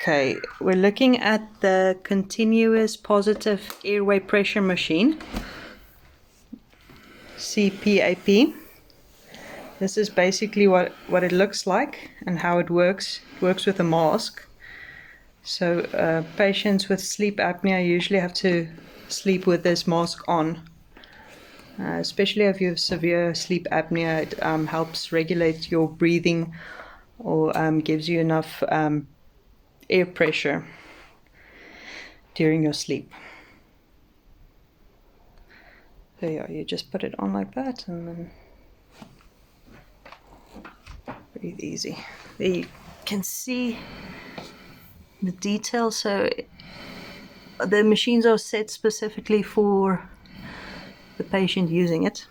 Okay, we're looking at the Continuous Positive Airway Pressure machine, CPAP. This is basically what it looks like and how it works. It works with a mask. So patients with sleep apnea usually have to sleep with this mask on. Especially if you have severe sleep apnea, it helps regulate your breathing or gives you enough air pressure during your sleep. There you are, you just put it on like that and then breathe easy. There you can see the details. So the machines are set specifically for the patient using it.